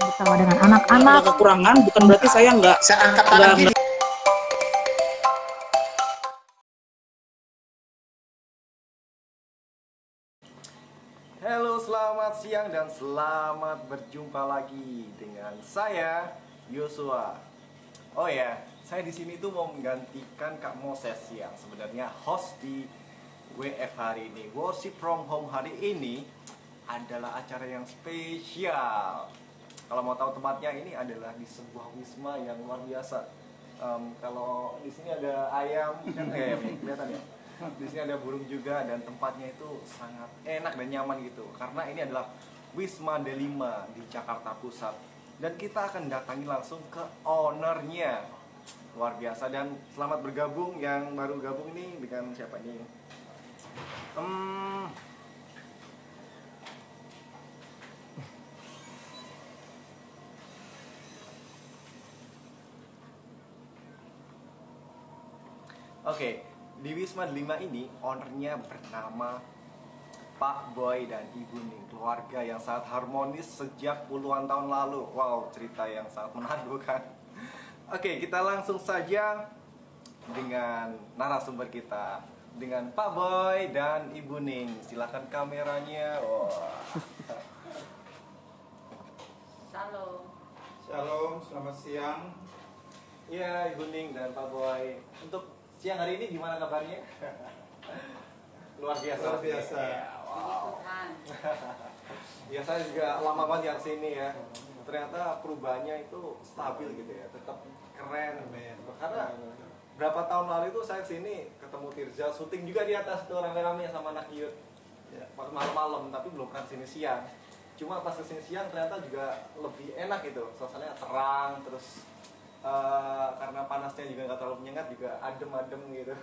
bersama dengan anak-anak. Ada kekurangan bukan berarti saya nggak angkat tangan gini. Halo, selamat siang dan selamat berjumpa lagi dengan saya Yosua. Oh ya, saya di sini tuh mau menggantikan Kak Moses yang sebenarnya host di WF hari ini. Worship from Home hari ini adalah acara yang spesial. Kalau mau tahu tempatnya, ini adalah di sebuah wisma yang luar biasa. Kalau di sini ada ayam, kan kelihatan ya. Di sini ada burung juga dan tempatnya itu sangat enak dan nyaman gitu. Karena ini adalah Wisma Delima di Jakarta Pusat. Dan kita akan datangi langsung ke ownernya. Luar biasa, dan selamat bergabung yang baru gabung ini dengan siapa nih? Oke, di Wisma Delima ini ownernya bernama Pak Boy dan Ibu Ning, keluarga yang sangat harmonis sejak puluhan tahun lalu. Wow, cerita yang sangat menakjubkan. Oke, kita langsung saja dengan narasumber kita, dengan Pak Boy dan Ibu Ning. Silakan kameranya. Wah. Shalom. Shalom, selamat siang. Iya, Ibu Ning dan Pak Boy. Untuk siang hari ini gimana kabarnya? Luar biasa. Luar biasa. Ya, wow. Tuhan. Ya, saya juga lama banget yang sini ya. Ternyata perubahannya itu stabil gitu ya, tetap keren. Karena berapa tahun lalu itu saya sini ketemu Tirza, syuting juga di atas tuh rame-rame sama anak Yud. Ya, malam-malam, tapi belum pernah sini siang. Cuma pas kesini siang ternyata juga lebih enak gitu, suasananya terang, terus karena panasnya juga nggak terlalu menyengat, juga adem-adem gitu.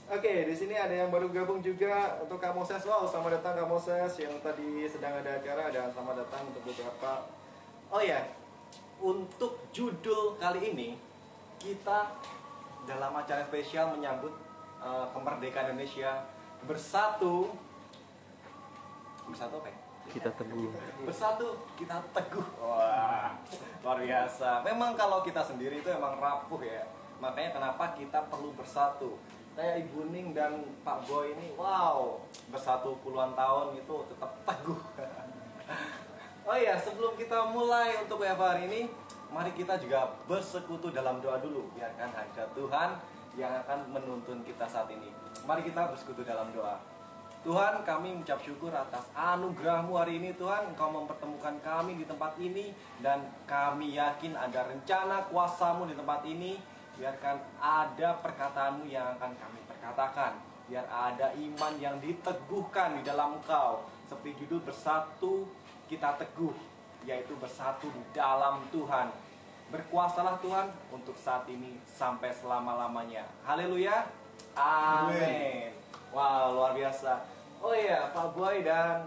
Oke, di sini ada yang baru gabung juga untuk Kak Moses. Wow, selamat datang Kak Moses yang tadi sedang ada acara, dan selamat datang untuk beberapa. Oh ya, untuk judul kali ini kita dalam acara spesial menyambut kemerdekaan Indonesia bersatu. Bersatu apa ya? Kita teguh. Bersatu kita teguh. Wah, luar biasa. Memang kalau kita sendiri itu emang rapuh ya. Makanya kenapa kita perlu bersatu. Kayak Ibu Ning dan Pak Boy ini, wow, bersatu puluhan tahun itu tetap teguh. Oh iya, sebelum kita mulai untuk WFH hari ini, mari kita juga bersekutu dalam doa dulu. Biarkan hadirat Tuhan yang akan menuntun kita saat ini. Mari kita bersekutu dalam doa. Tuhan, kami mengucap syukur atas anugerah-Mu hari ini. Tuhan, Engkau mempertemukan kami di tempat ini, dan kami yakin ada rencana kuasa-Mu di tempat ini. Biarkan ada perkataan-Mu yang akan kami perkatakan. Biar ada iman yang diteguhkan di dalam Engkau. Seperti judul bersatu kita teguh, yaitu bersatu di dalam Tuhan. Berkuasalah Tuhan untuk saat ini sampai selama-lamanya. Haleluya. Amin. Wow, luar biasa. Oh iya, Pak Boy dan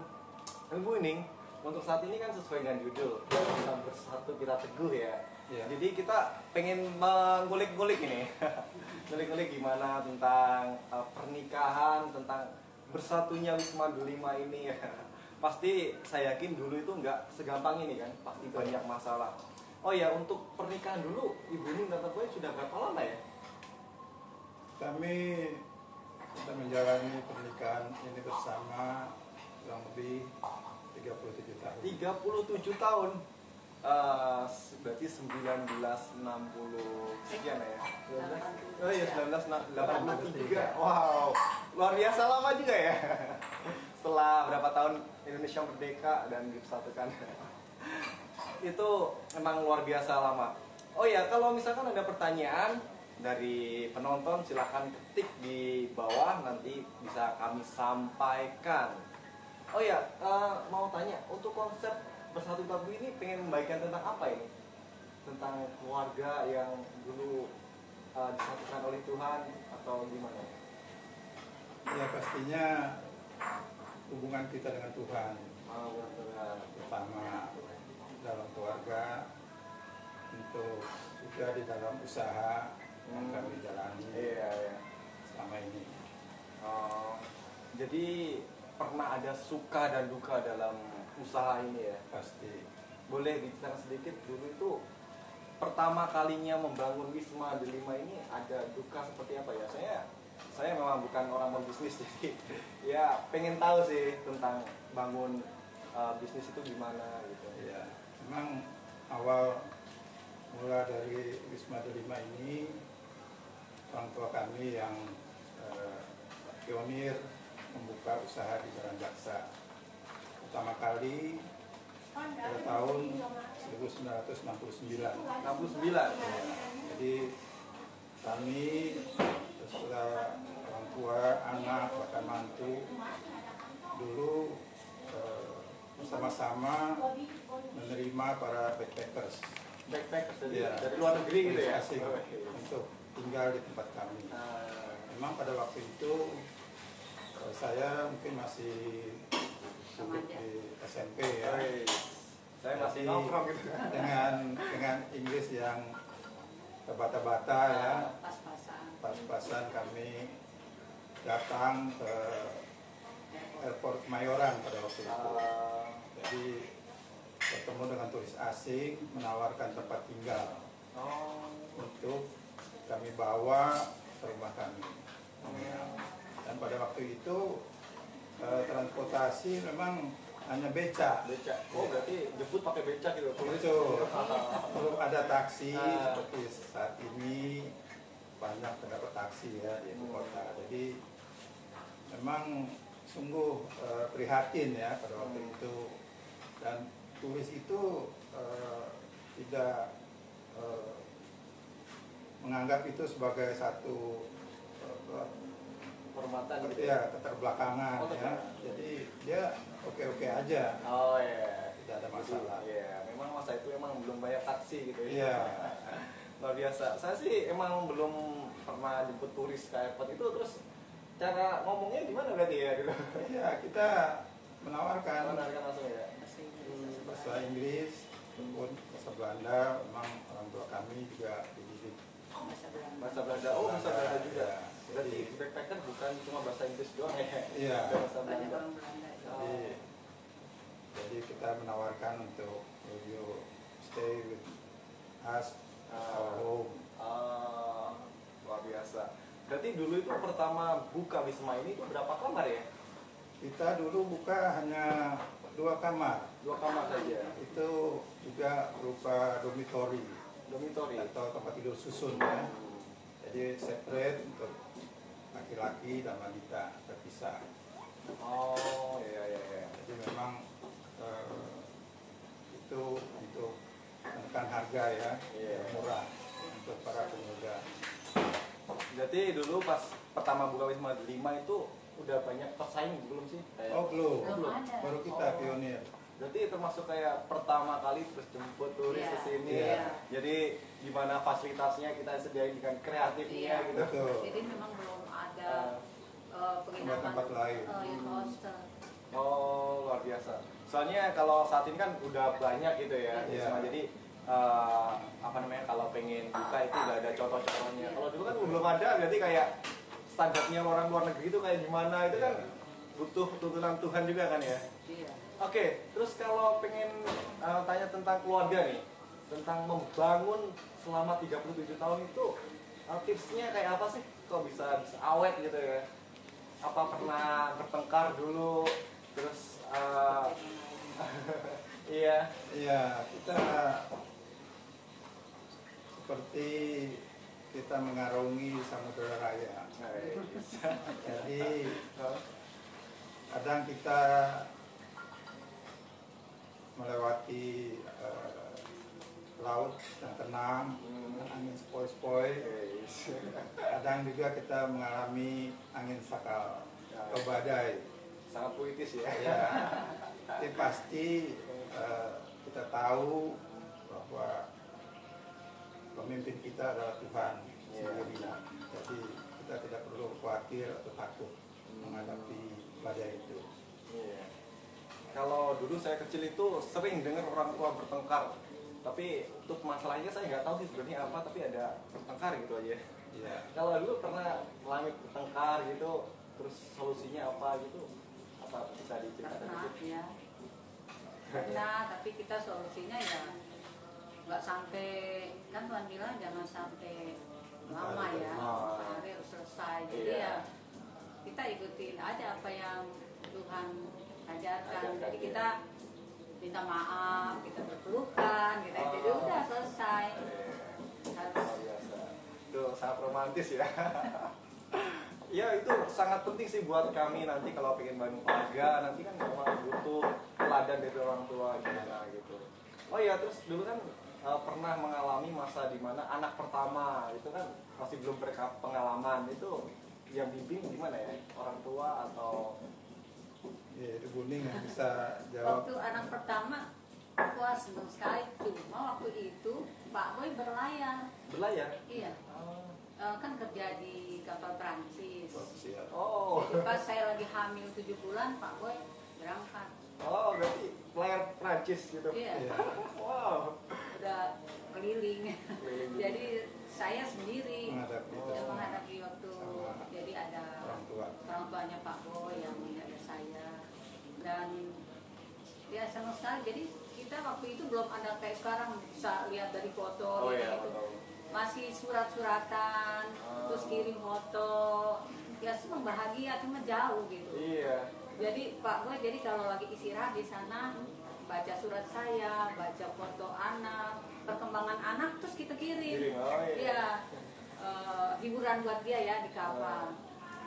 Ibu Ning, untuk saat ini kan sesuai dengan judul, kita bersatu kita teguh ya. Ya. Jadi kita pengen mengulik-ngulik ini. Ngulik-ngulik gimana tentang pernikahan, tentang bersatunya Wisma Delima ini ya. Pasti saya yakin dulu itu nggak segampang ini kan, pasti banyak masalah. Oh ya, untuk pernikahan dulu, Ibu Ning dan Pak Boy sudah berapa lama ya? Kami kita menjalani pernikahan ini bersama kurang lebih 37 tahun. 37 tahun. Berarti 1960 sekian ya. Oh iya, 1983. Wow, luar biasa lama juga ya. Setelah berapa tahun Indonesia merdeka dan dipersatukan. Itu emang luar biasa lama. Oh ya, kalau misalkan ada pertanyaan dari penonton, silahkan ketik di bawah, nanti bisa kami sampaikan. Oh ya, mau tanya, untuk konsep Bersatu Tabu ini pengen membagikan tentang apa ini? Tentang keluarga yang dulu disatukan oleh Tuhan atau gimana? Ya, pastinya hubungan kita dengan Tuhan. Pertama dalam keluarga, untuk juga di dalam usaha yang kami jalani selama ini. Jadi pernah ada suka dan duka dalam usaha ini ya. Pasti. Boleh diceritakan sedikit dulu itu pertama kalinya membangun Wisma Delima ini ada duka seperti apa ya? Saya memang bukan orang pembisnis jadi ya pengen tahu sih tentang bangun bisnis itu gimana gitu. Ya, memang awal mula dari Wisma Delima ini orang tua kami yang pionir membuka usaha di Jalan Jaksa. Pertama kali pada tahun 1969. 69. Jadi kami beserta orang tua, anak, bahkan mantu dulu bersama-sama menerima para backpackers. Backpackers Ya, dari luar negeri gitu ya? asing untuk tinggal di tempat kami. Memang pada waktu itu saya mungkin masih duduk di SMP ya. Saya masih Jadi, nongkrong gitu. dengan Inggris yang terbata-bata ya, pas-pasan kami datang ke airport Kemayoran pada waktu itu. Jadi bertemu dengan turis asing menawarkan tempat tinggal untuk kami bawa ke rumah kami. Dan pada waktu itu transportasi memang hanya beca. Oh berarti jemput pakai beca gitu? Betul. Belum ada taksi seperti saat ini banyak terdapat taksi ya di ibu kota. Jadi memang sungguh prihatin ya pada waktu itu. Dan turis itu tidak menganggap itu sebagai satu Hormatan gitu ya keterbelakangan ya. Jadi dia oke-oke aja. Oh iya. Tidak ada masalah. Iya, memang masa itu emang belum banyak taksi gitu ya. Iya. Luar biasa. Saya sih emang belum pernah jemput turis ke airport itu, terus cara ngomongnya gimana berarti ya gitu? Iya, kita menawarkan Langsung ya. bahasa Inggris, pun bahasa Belanda. Memang orang tua kami juga dididik Bahasa Belanda. Oh, bahasa Belanda juga. Ya. Berarti backpacker bukan cuma bahasa Inggris doang ya. Iya. Ada bahasa Belanda. Jadi kita menawarkan untuk you stay with us our home. Luar biasa. Berarti dulu itu pertama buka Wisma ini itu berapa kamar ya? Kita dulu buka hanya 2 kamar. 2 kamar saja. Itu juga berupa dormitory atau tempat tidur susun ya. Jadi separate untuk laki-laki dan wanita terpisah. Oh iya. Jadi memang itu untuk menekan harga ya, murah untuk para pemuda. Jadi dulu pas pertama buka Wisma Delima itu udah banyak pesaing belum sih? Oh belum, baru kita Oh. pionir. Berarti termasuk kayak pertama kali terus jemput turis ke sini. Iya. Jadi gimana fasilitasnya kita sediain dengan kreatifnya gitu. Betul. Jadi memang belum ada penginapan Tempat lain. hostel. Oh luar biasa. Soalnya kalau saat ini kan udah banyak gitu ya. Iya. Wisma. Jadi apa namanya kalau pengen buka itu udah ada contoh-contohnya. Kalau dulu kan belum ada, berarti kayak standarnya orang luar negeri itu kayak gimana itu kan butuh tuntunan Tuhan juga kan ya. Iya. Oke, terus kalau pengen tanya tentang keluarga nih, tentang membangun selama 37 tahun itu tipsnya kayak apa sih? Kok bisa awet gitu ya? Apa pernah bertengkar dulu? Terus iya. Iya, kita seperti kita mengarungi samudera raya. Jadi kadang kita melewati laut yang tenang, angin sepoi-sepoi. Kadang juga kita mengalami angin sakal atau badai. Sangat puitis ya. Ya, tapi pasti kita tahu bahwa pemimpin kita adalah Tuhan sendiri. Jadi kita tidak perlu khawatir atau takut menghadapi badai itu. Iya. Kalau dulu saya kecil itu sering dengar orang tua bertengkar, tapi untuk masalahnya saya nggak tahu sih sebenarnya apa, tapi ada bertengkar gitu aja. Iya. Kalau dulu pernah mengalami bertengkar gitu, terus solusinya apa gitu, apa bisa diceritakan Pernah sedikit? ya. pernah, tapi kita solusinya ya nggak sampai, kan Tuhan bilang jangan sampai lama ya, sehari harus selesai. Jadi ya kita ikutin aja apa yang Tuhan ajarkan. Jadi kita minta maaf, kita berpelukan, kita jadi udah selesai. Harus Itu sangat romantis ya. Ya itu sangat penting sih buat kami nanti kalau pengen bangun keluarga, nanti kan memang butuh teladan dari orang tua gimana gitu. Oh iya, terus dulu kan pernah mengalami masa dimana anak pertama itu kan masih belum berpengalaman, itu yang bimbing gimana ya, orang tua atau? Ya, itu Buning yang bisa jawab. waktu anak pertama, wah senang sekali. Cuma waktu itu Pak Boy berlayar. Berlayar? Iya. Kan kerja di kapal Prancis. Siap. Oh. Jadi pas saya lagi hamil 7 bulan, Pak Boy berangkat. Oh, berarti pelayar Prancis gitu. Iya. Iya. Wow. Udah keliling. Keliling. Jadi saya sendiri Menghadapi itu yang semua. menghadapi waktu. Sama Jadi ada orang tua. orang tuanya Pak Boy yang menjaga saya. Dan ya senang sekali. Jadi kita waktu itu belum ada kayak sekarang bisa lihat dari foto Oh gitu. iya, betul. Masih surat-suratan, terus kirim foto. Ya semua bahagia, cuma jauh gitu. Iya. Jadi Pak Boy, jadi kalau lagi istirahat di sana, baca surat saya, baca foto anak, perkembangan anak, terus kita kirim. Kirim, oh iya. Iya, hiburan buat dia ya di kapal.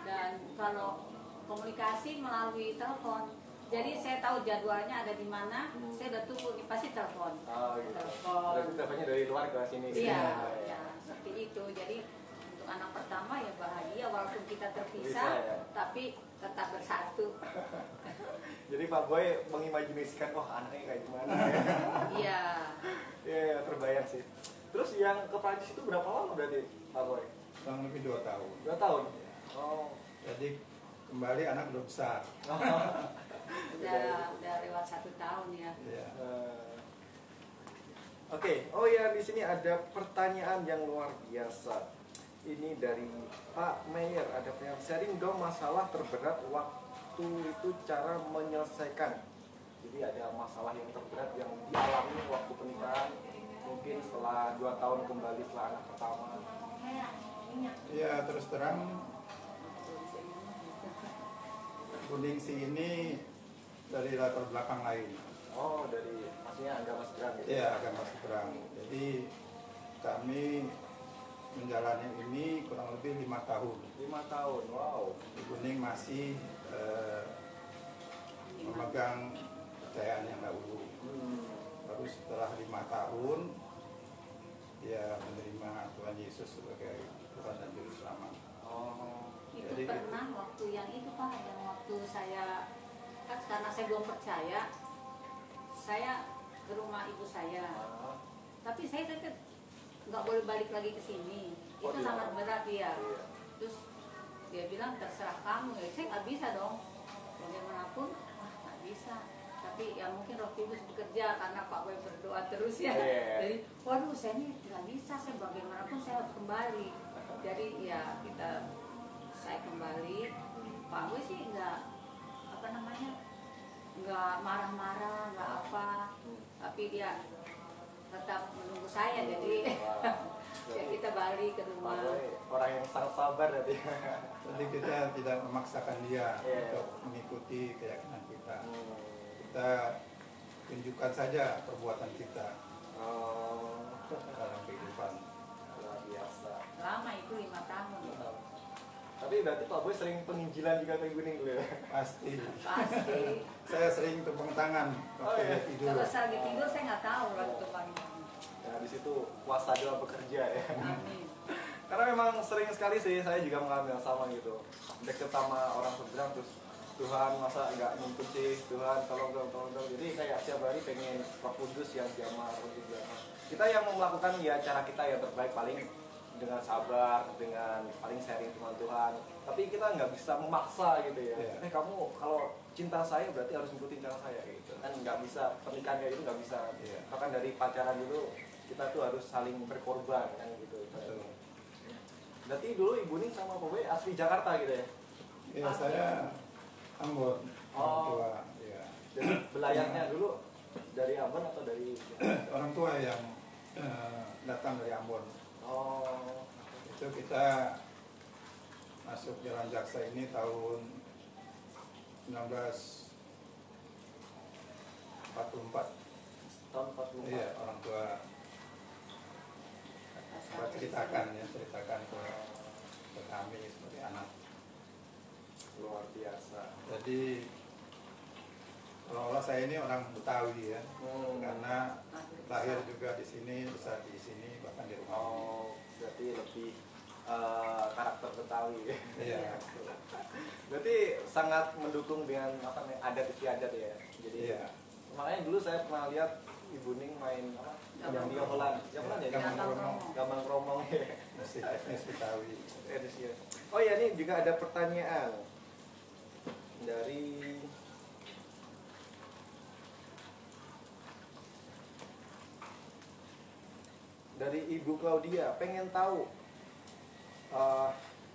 Dan kalau komunikasi melalui telepon, jadi saya tahu jadwalnya ada di mana, saya udah tunggu, ini pasti telepon. Oh gitu. Telepon. Berarti teleponnya dari luar ke sini. Iya, Gitu. ya, seperti itu. Jadi untuk anak pertama ya bahagia walaupun kita Bisa, terpisah, ya. tapi tetap bersatu. Jadi Pak Boy mengimajinasikan, wah anaknya kayak gimana ya. Iya. Iya, terbayang sih. Terus yang ke Prancis itu berapa lama berarti Pak Boy? Kurang lebih 2 tahun. 2 tahun? Oh. Jadi kembali anak udah besar. Udah lewat 1 tahun ya. Iya. Oke, oh ya di sini ada pertanyaan yang luar biasa. Ini dari Pak Mayer, ada yang sharing dong masalah terberat waktu itu cara menyelesaikan. Jadi ada masalah yang terberat yang dialami waktu pernikahan, mungkin setelah 2 tahun kembali setelah anak pertama. Iya, terus terang Buningsi ini dari latar belakang lain. Oh, dari maksudnya agama seberang gitu? Iya, agama seberang. Jadi kami menjalani ini kurang lebih 5 tahun. 5 tahun, wow. Buning masih memegang kepercayaan yang dahulu. Baru setelah 5 tahun dia menerima Tuhan Yesus sebagai Tuhan dan Juru Selamat. Oh. Itu Jadi pernah waktu yang itu Pak, yang waktu saya, kan karena saya belum percaya, saya ke rumah ibu saya. Tapi saya tetap nggak boleh balik lagi ke sini. Oh, Itu iya. sangat berat ya. Iya. Terus dia bilang terserah kamu ya. Saya nggak bisa dong. Bagaimanapun, nggak bisa. Tapi ya mungkin Roh Kudus bekerja karena Pak Boy berdoa terus ya. Iya. Jadi, waduh saya ini nggak bisa. Saya bagaimanapun saya harus kembali. Jadi ya saya kembali. Pak Boy sih nggak nggak marah-marah, nggak apa. Tapi dia tetap menunggu saya. Jadi ya kita balik ke Pak rumah. Boy orang yang sangat sabar tadi. Jadi kita tidak memaksakan dia Iya. untuk mengikuti keyakinan kita. Kita tunjukkan saja perbuatan kita Oh, dalam kehidupan. luar biasa. Lama itu 5 tahun. Tapi berarti Pak Boy sering penginjilan juga kayak gini dulu ya? Pasti. Pasti. Saya sering tepung tangan Oh, waktu iya. dia tidur. Kalau saya lagi tidur saya nggak tahu lagi tuh pagi. Nah di situ kuasa doa bekerja ya. Amin. Karena memang sering sekali sih saya juga mengalami yang sama gitu. Deket sama orang seberang terus Tuhan masa nggak nuntut sih, Tuhan tolong. Jadi kayak setiap hari pengen Roh Kudus yang jamah juga. Kita yang melakukan ya cara kita yang terbaik paling dengan sabar, dengan paling sharing firman Tuhan. Tapi kita nggak bisa memaksa gitu ya. Iya. Kamu kalau cinta saya berarti harus ngikutin cara saya gitu. Kan nggak bisa, pernikahan kayak itu nggak bisa. Iya. Bahkan dari pacaran dulu kita tuh harus saling berkorban kan gitu. Betul. Berarti dulu Ibu Ning sama Pak Boy asli Jakarta gitu ya? Ya saya Ambon, orang Oh. tua. Ya. Jadi belayarnya dulu Dari Ambon atau dari Orang tua yang datang dari Ambon. Oh, Itu kita masuk Jalan Jaksa ini tahun 1944. tahun 44. Iya, orang tua ceritakan ke kami sebagai anak. Luar biasa. Jadi kalau saya ini orang Betawi ya, karena lahir juga di sini, besar di sini, bahkan di rumah. Oh, berarti lebih karakter Betawi. Iya. Berarti sangat mendukung dengan apa namanya adat istiadat ya. Jadi Iya. makanya dulu saya pernah lihat Ibu Ning main apa? Yang di Holland. Yang mana ya? Gambang Kromong. Gambang Kromong ya. Musik etnis Betawi. Oh ya, ini juga ada pertanyaan dari Ibu Claudia, pengen tahu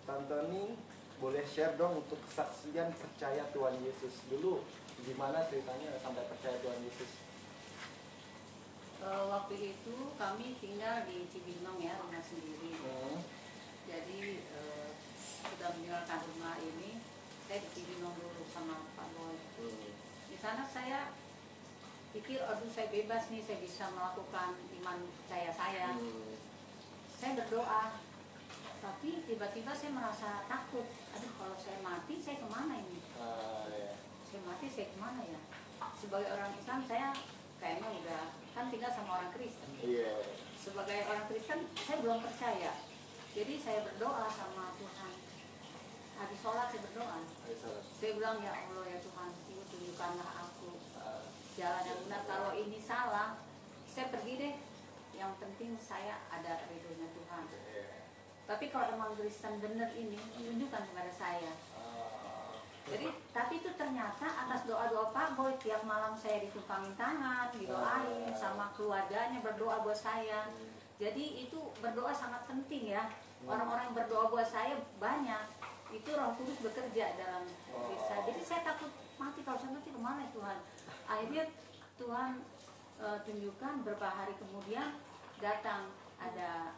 Tante Ning boleh share dong untuk kesaksian percaya Tuhan Yesus dulu, gimana ceritanya sampai percaya Tuhan Yesus? Waktu itu kami tinggal di Cibinong ya, rumah sendiri. Jadi sudah meninggalkan rumah ini, saya di Cibinong dulu sama Pak Boy. Di sana saya pikir, aduh saya bebas nih, saya bisa melakukan iman percaya saya. Saya berdoa, tapi tiba-tiba saya merasa takut. Aduh, kalau saya mati, saya kemana ini? Ya. Saya mati, saya kemana ya? Sebagai orang Islam, saya kayaknya udah kan tinggal sama orang Kristen. Iya. Sebagai orang Kristen, saya belum percaya. Jadi saya berdoa sama Tuhan. Habis sholat saya berdoa. Saya bilang, ya Allah ya Tuhan, tunjukkanlah aku jalan yang benar. Kalau ini salah, saya pergi deh. Yang penting saya ada ridhonya Tuhan. Tapi kalau emang Kristen bener ini, tunjukkan kepada saya. Jadi, tapi itu ternyata atas doa-doa Pak Boy, tiap malam saya ditumpangin tangan, didoain sama keluarganya, berdoa buat saya. Jadi itu berdoa sangat penting ya. Orang-orang yang berdoa buat saya banyak. Itu Roh Kudus bekerja dalam diri saya. Jadi saya takut mati, kalau saya mati kemana Tuhan? Akhirnya Tuhan tunjukkan beberapa hari kemudian datang ada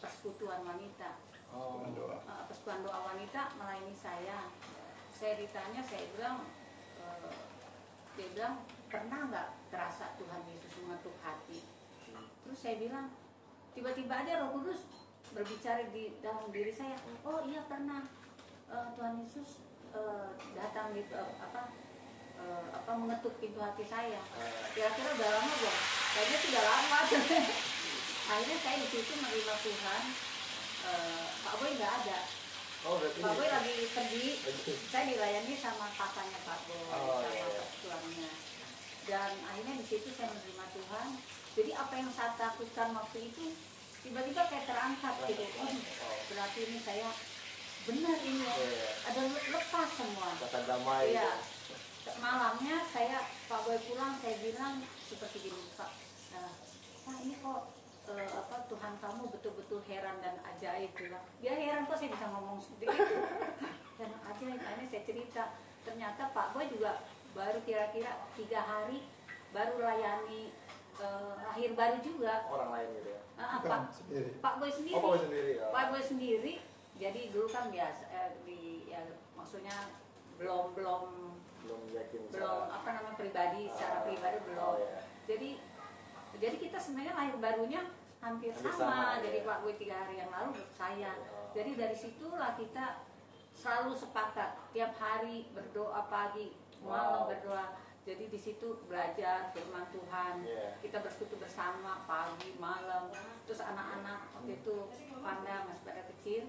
persekutuan wanita. Persekutuan doa wanita melayani saya. Saya ditanya, saya bilang, dia bilang, pernah nggak terasa Tuhan Yesus mengetuk hati? Terus saya bilang, tiba-tiba ada Roh Kudus berbicara di dalam diri saya. Oh iya pernah, Tuhan Yesus datang di mengetuk pintu hati saya. Kira-kira udah lama belum? Kayaknya sudah lama. Akhirnya saya di situ menerima Tuhan. Pak Boy nggak ada. Oh, berarti Pak Boy lagi pergi. Saya dilayani sama kakaknya Pak Boy, sama suaminya. Dan akhirnya di situ saya menerima Tuhan. Jadi apa yang saya takutkan waktu itu tiba-tiba kayak terangkat gitu. Berarti ini saya benar ini ya. Ada lepas semua. Kata damai. Iya. Malamnya saya Pak Boy pulang, saya bilang seperti gini, Pak. Nah, ini kok Tuhan kamu betul-betul heran dan ajaib bilang. Dia heran kok saya bisa ngomong seperti itu. Dan ajaib, akhirnya saya cerita. Ternyata Pak Boy juga baru kira-kira 3 hari baru layani lahir baru juga. Orang lain gitu ya? Pak Boy sendiri. Oh, Pak Boy sendiri. Ya. Pak Boy sendiri. Jadi dulu kan biasa maksudnya belum yakin apa namanya pribadi secara pribadi belum. Jadi kita sebenarnya lahir barunya hampir sama. Jadi Pak Boy 3 hari yang lalu saya. Jadi dari situlah kita selalu sepakat tiap hari berdoa pagi, malam berdoa. Jadi di situ belajar firman Tuhan. Kita bersekutu bersama pagi, malam. Terus anak-anak waktu itu Panda masih pada kecil.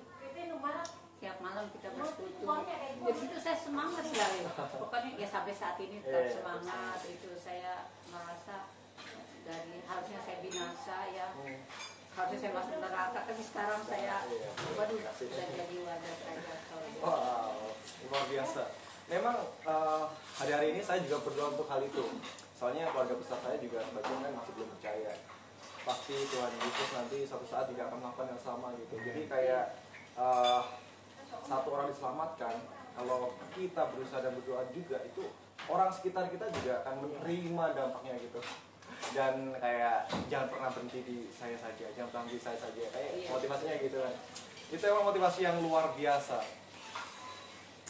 Tiap malam kita bersekutu. Di situ saya semangat sekali. Pokoknya ya sampai saat ini tetap semangat. Itu saya merasa dari harusnya saya binasa ya. Harusnya saya masuk neraka, tapi sekarang saya waduh sudah jadi wadah saja. Wow, luar biasa. Memang hari-hari ini saya juga berdoa untuk hal itu. Soalnya keluarga besar saya juga sebagian kan masih belum percaya. Pasti Tuhan Yesus nanti suatu saat juga akan melakukan yang sama gitu. Jadi kayak satu orang diselamatkan, kalau kita berusaha dan berdoa juga itu orang sekitar kita juga akan menerima dampaknya gitu. Dan kayak jangan pernah berhenti di saya saja, jangan pernah berhenti di saya saja, kayak motivasinya gitu kan. Itu emang motivasi yang luar biasa.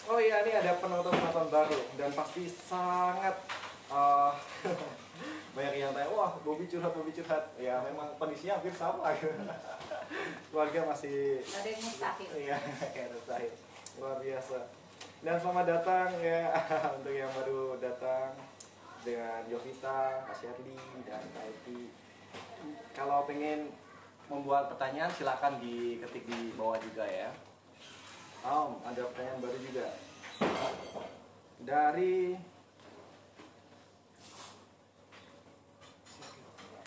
Oh iya, ini ada penonton-penonton baru dan pasti sangat banyak yang tanya, wah Bobby curhat. Ya memang kondisinya hampir sama gitu. Keluarga masih ada yang mustahil. Iya, kayak mustahil. Luar biasa. Dan selamat datang ya untuk yang baru datang dengan Jovita, Kak Shirley, dan Kak Eti. Kalau pengen membuat pertanyaan silakan diketik di bawah juga ya. Ada pertanyaan baru juga dari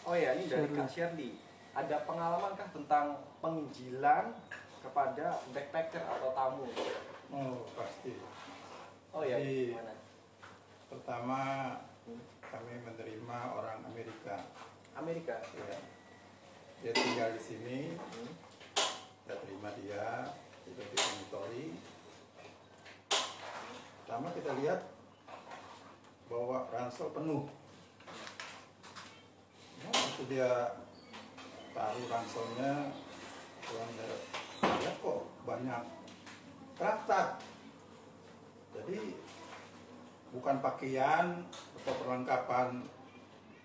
ini dari Kak Shirley. Ada pengalamankah tentang penginjilan kepada backpacker atau tamu? Oh pasti. Oh ya, Jadi, gimana? pertama kami menerima orang Amerika. Amerika. Ya. Dia tinggal di sini, kita terima dia, kita monitori. Pertama kita lihat bahwa ransel penuh. Nah, waktu dia taruh ranselnya, Tuhan lihat kok banyak traktat. Jadi bukan pakaian atau perlengkapan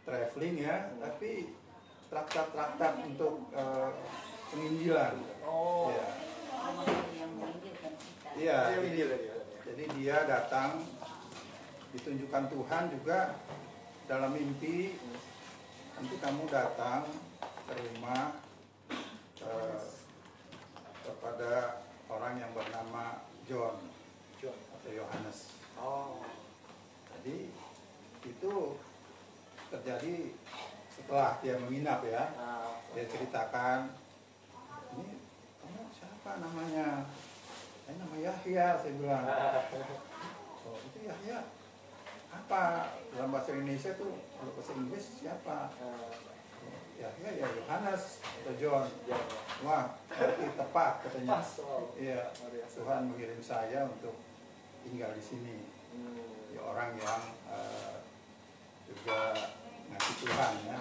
traveling ya, tapi traktat-traktat untuk penginjilan. Oh. Ya. Yang menginjilkan kita. Iya. Injil tadi. Jadi dia datang, ditunjukkan Tuhan juga dalam mimpi. Nanti kamu datang ke rumah kepada orang yang bernama John atau Yohanes. Oh. Jadi itu terjadi setelah dia menginap ya. Dia ceritakan, ini kamu siapa namanya? Saya nama Yahya, saya bilang. Oh itu Yahya. Apa dalam bahasa Indonesia tuh, kalau bahasa Inggris siapa? Yahya ya Yohanes atau John. Wah, berarti tepat katanya. Iya, Tuhan mengirim saya untuk tinggal di sini. Ya, orang yang juga ngasih Tuhan ya.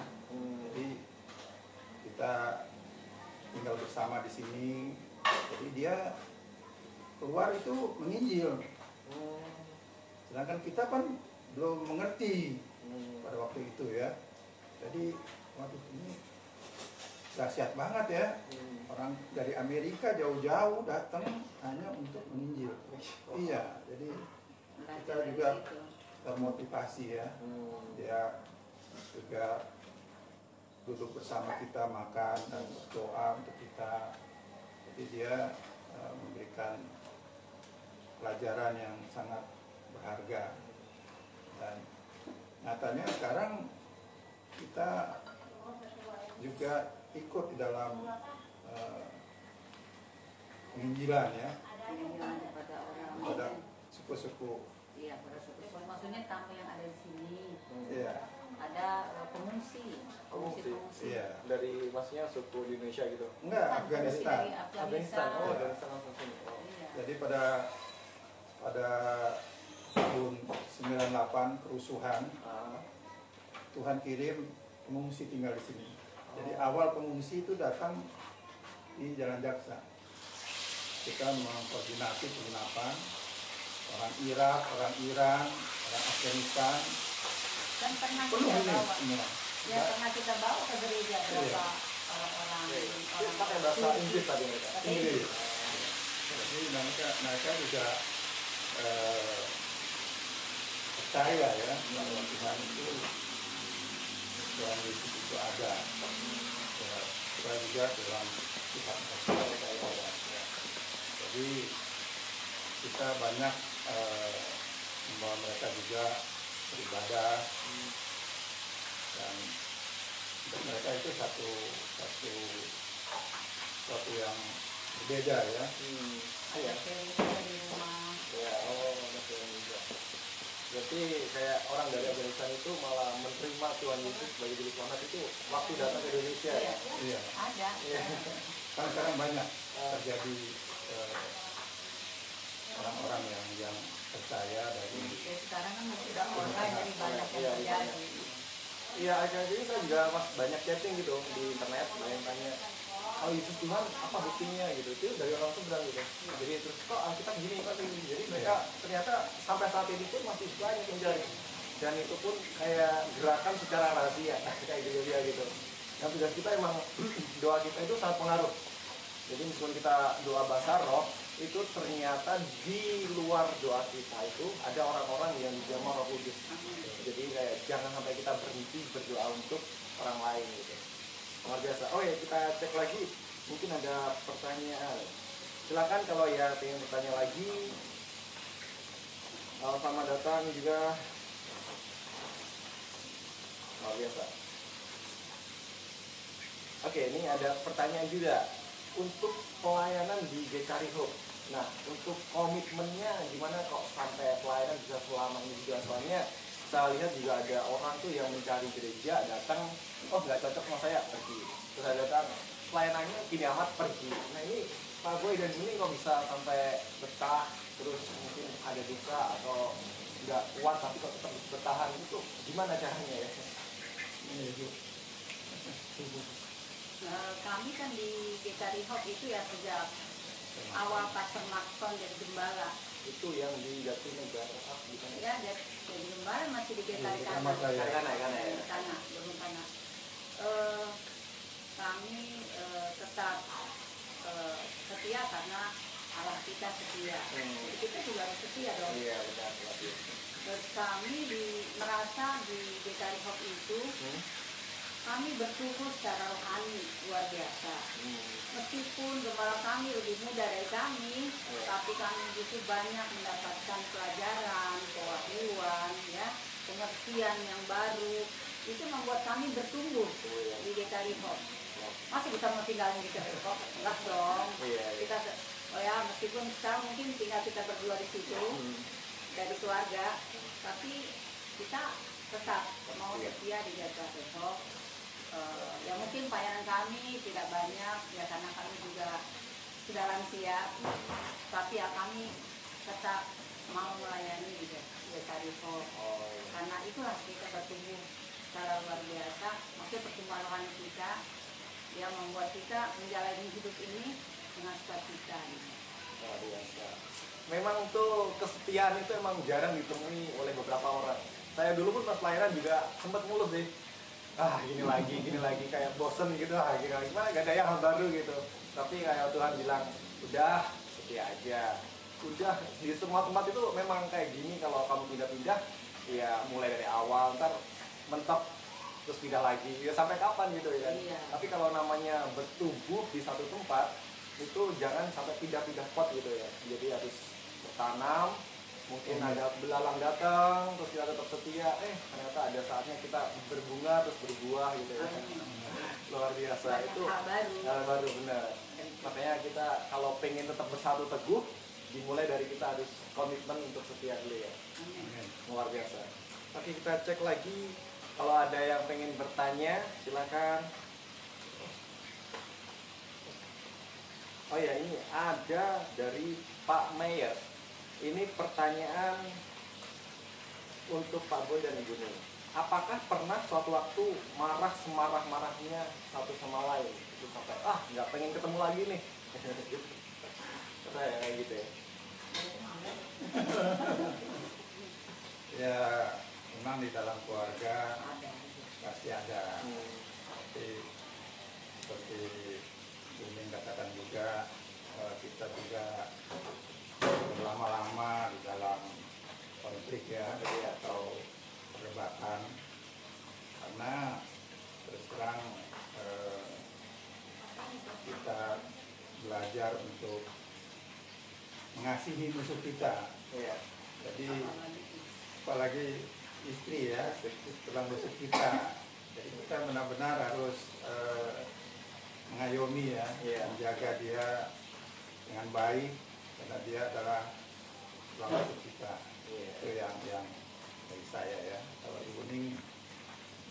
Jadi kita tinggal bersama di sini. Jadi dia keluar itu menginjil. Sedangkan kita kan belum mengerti pada waktu itu ya. Jadi waduh ini dahsyat banget ya. Orang dari Amerika jauh-jauh datang hanya untuk menginjil. Iya, jadi kita juga termotivasi ya. Dia juga duduk bersama kita makan dan berdoa untuk kita. Jadi dia memberikan pelajaran yang sangat berharga. Dan nyatanya sekarang kita juga ikut di dalam penginjilan ya. Penginjilan kepada orang. Pada suku-suku. Iya, pada suku-suku. Maksudnya tamu yang ada di sini. Iya. Ada pengungsi. Pengungsi. Iya. Dari maksudnya suku di Indonesia gitu. Enggak, Afghanistan. Dari Afghanistan. Oh, Iya. Afghanistan langsung sini. Oh. Iya. Jadi pada tahun 98 kerusuhan, Tuhan kirim pengungsi tinggal di sini. Jadi awal pengungsi itu datang di Jalan Jaksa. Kita mengkoordinasi penginapan orang Irak, orang Iran, orang Afghanistan. Dan pernah Penuh kita ini bawa. semua. Ya, pernah kita bawa ke gereja berapa orang-orang. Pakai bahasa Inggris tadi mereka. Inggris. Jadi mereka juga percaya ya bahwa Tuhan itu, Tuhan Yesus itu ada. Ya, kita juga dalam Tuhan percaya. Jadi kita banyak membawa mereka juga beribadah, dan untuk mereka itu satu yang berbeda ya. Ada film di rumah. Ya, ada film juga. Berarti kayak orang dari Afghanistan itu malah menerima Tuhan Yesus sebagai juru selamat itu waktu datang ke Indonesia. Iya. Iya. Ada. Kan sekarang banyak terjadi orang-orang yang percaya dari Ya, sekarang kan sudah online jadi banyak yang Iya, terjadi. Iya, akhir-akhir ini saya juga pas banyak chatting gitu di internet, ada yang tanya, oh Yesus Tuhan apa buktinya gitu, itu dari orang seberang gitu. Jadi terus kok Alkitab gini, kok gini. Jadi mereka ternyata sampai saat ini pun masih banyak yang mencari. Dan itu pun kayak gerakan secara rahasia, kayak gitu dia gitu. Yang tugas kita emang doa kita itu sangat pengaruh. Jadi meskipun kita doa bahasa roh, itu ternyata di luar doa kita itu ada orang-orang yang dijamah Roh Kudus. Jadi kayak jangan sampai kita berhenti berdoa untuk orang lain gitu. Luar biasa. Oh ya, kita cek lagi. Mungkin ada pertanyaan. Silakan kalau ya ingin bertanya lagi. Selamat datang juga. Luar biasa. Oke, ini ada pertanyaan juga. Untuk pelayanan di GKRI Hope. Nah, untuk komitmennya gimana kok sampai pelayanan bisa selama ini juga? Soalnya saya lihat juga ada orang tuh yang mencari gereja, datang, oh nggak cocok sama saya, pergi. Terus ada datang, pelayanannya gini amat, pergi. Nah ini Pak Boy dan ini kok bisa sampai betah, terus mungkin ada duka atau nggak kuat tapi kok tetap bertahan, itu gimana caranya ya? Kami kan di GKRI Hope itu ya sejak awal Pastor Maxon jadi gembala. Itu yang di Jatinegara gitu. Ya, jadi gembala masih di GKRI Tanah. Tanah, belum tanah. Kami tetap setia karena Allah kita setia. Jadi kita juga harus setia dong. Iya, benar. Terus kami merasa di GKRI Hope itu kami bertumbuh secara rohani luar biasa. Meskipun gembala kami lebih muda dari kami, tapi kami justru banyak mendapatkan pelajaran, pengetahuan, ya, pengertian yang baru. Itu membuat kami bertumbuh di GKRI Hope. Masih kita mau tinggal di GKRI Hope? Enggak dong. Kita, oh ya, meskipun sekarang mungkin tinggal kita berdua di situ dari keluarga, tapi kita tetap mau setia di GKRI Hope. Ya mungkin pelayanan kami tidak banyak ya karena kami juga sudah lansia, tapi ya kami tetap mau melayani di GKRI Hope. Karena itulah kita bertumbuh secara luar biasa. Maksudnya pertumbuhan rohani kita yang membuat kita menjalani hidup ini dengan sukacita. Luar biasa. Memang tuh kesetiaan itu emang jarang ditemui oleh beberapa orang. Saya dulu pun pas pelayanan juga sempat ngeluh sih. Gini lagi kayak bosen gitu, gini lagi gimana gak ada yang baru gitu. Tapi kayak Tuhan bilang udah setia aja, udah di semua tempat itu memang kayak gini. Kalau kamu pindah-pindah ya mulai dari awal, ntar mentok terus pindah lagi ya sampai kapan gitu ya. Tapi kalau namanya bertumbuh di satu tempat itu jangan sampai pindah-pindah pot gitu ya. Jadi harus bertanam. Mungkin ada belalang datang, terus kita tetap setia, ternyata ada saatnya kita berbunga, terus berbuah gitu ya. Luar biasa. Banyak Itu hal baru, benar. Makanya kita kalau pengen tetap bersatu teguh, dimulai dari kita harus komitmen untuk setia dulu ya. Luar biasa. Oke, kita cek lagi. Kalau ada yang pengen bertanya, silakan. Oh ya, ini ada dari Pak Mayer. Ini pertanyaan untuk Pak Boy dan Ibu Ning. Apakah pernah suatu waktu marah semarah-marahnya satu sama lain? Itu sampai nggak pengen ketemu lagi nih. Kayak gitu ya. ya memang di dalam keluarga pasti ada. Tapi seperti Buning katakan juga kita juga berlama-lama di dalam konflik ya atau perdebatan karena terus terang kita belajar untuk mengasihi musuh kita. Jadi apalagi istri ya itulah musuh kita. Jadi kita benar-benar harus mengayomi ya, menjaga dia dengan baik. Karena dia adalah tulang rusuk kita. Itu yang dari saya ya. Kalau Ibu Ning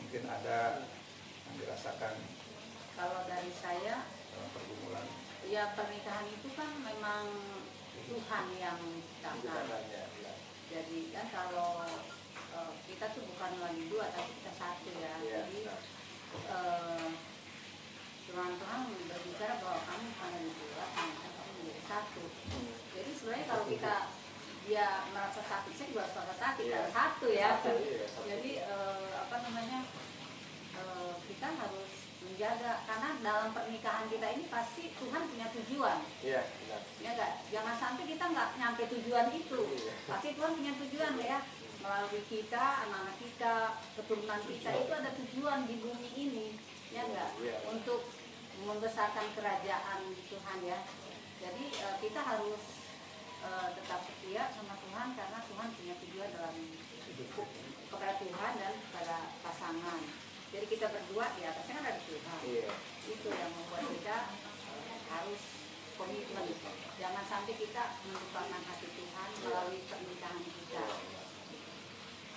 mungkin ada yang dirasakan. Kalau dari saya Dalam pergumulan. ya pernikahan itu kan memang Tuhan yang ciptakan. Jadi kan kalau kita tuh bukan lagi dua tapi kita satu ya. Iya, Jadi benar. Tuhan berbicara bahwa kamu bukan lagi dua, kamu menjadi satu. Jadi sebenarnya kalau kita dia merasa sakit, saya juga merasa sakit, Iya. karena satu ya. Satu, iya, satu. Jadi apa namanya, kita harus menjaga, karena dalam pernikahan kita ini pasti Tuhan punya tujuan. Iya, benar. Ya enggak, jangan sampai kita nggak nyampe tujuan itu. Iya. Pasti Tuhan punya tujuan ya, melalui kita, anak-anak kita, keturunan kita itu ada tujuan di bumi ini, ya enggak, Iya. untuk membesarkan kerajaan Tuhan ya. Jadi kita harus tetap setia sama Tuhan, karena Tuhan punya tujuan dalam hidup kepada Tuhan dan kepada pasangan. Jadi kita berdua di atasnya kan ada Tuhan. Iya. Itu yang membuat kita harus komitmen. Jangan sampai kita melupakan hati Tuhan melalui pernikahan kita.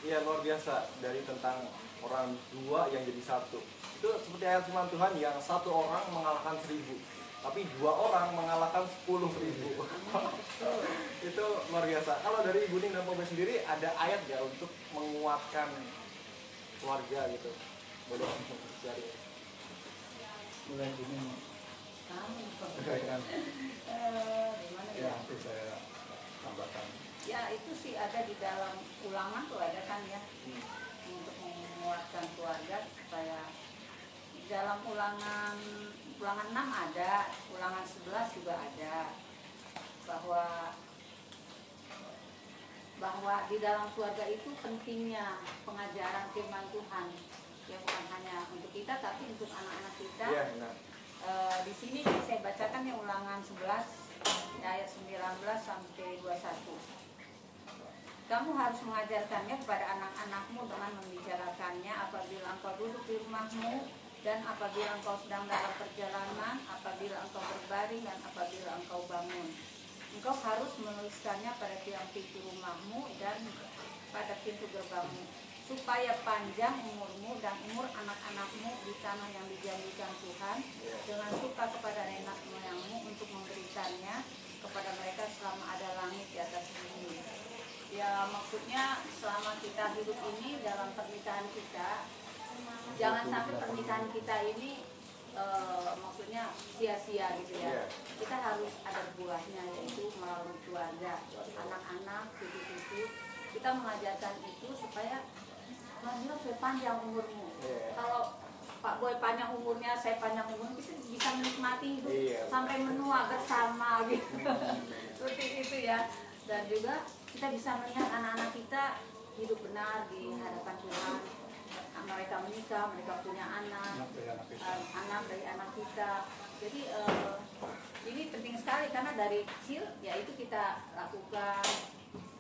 Iya, luar biasa. Dari tentang orang dua yang jadi satu. Itu seperti ayat firman Tuhan yang satu orang mengalahkan 1000, tapi 2 orang mengalahkan 10.000. Itu luar biasa. Kalau dari Ibu Ning dan Pak Boy sendiri ada ayat nggak untuk menguatkan keluarga gitu? Boleh share. Mulai ini Kamu berkaitan gimana ya, ya? nanti saya tambahkan. Ya itu sih ada di dalam Ulangan tuh ada kan ya, untuk menguatkan keluarga supaya di dalam Ulangan 6 ada, Ulangan 11 juga ada, bahwa di dalam keluarga itu pentingnya pengajaran firman Tuhan, ya bukan hanya untuk kita tapi untuk anak-anak kita. Iya, benar. Di sini saya bacakan yang Ulangan 11 ayat 19 sampai 21. Kamu harus mengajarkannya kepada anak-anakmu dengan membicarakannya apabila engkau duduk di rumahmu, dan apabila engkau sedang dalam perjalanan, apabila engkau berbaring, dan apabila engkau bangun. Engkau harus menuliskannya pada tiang pintu rumahmu dan pada pintu gerbangmu, supaya panjang umurmu dan umur anak-anakmu di tanah yang dijanjikan Tuhan, dengan suka kepada nenek moyangmu untuk memberikannya kepada mereka selama ada langit di atas bumi. Ya maksudnya selama kita hidup ini dalam pernikahan kita, jangan sampai pernikahan kita ini maksudnya sia-sia gitu ya. Kita harus ada buahnya, yaitu melalui keluarga, anak-anak, cucu-cucu. Kita mengajarkan itu supaya Tuhan supaya panjang umurmu. Kalau Pak Boy panjang umurnya, saya panjang umurnya, kita bisa menikmati hidup sampai menua bersama gitu. Seperti itu ya. Dan juga kita bisa melihat anak-anak kita hidup benar di hadapan Tuhan. Mereka menikah, mereka punya anak dari anak kita. Jadi ini penting sekali, karena dari kecil ya itu kita lakukan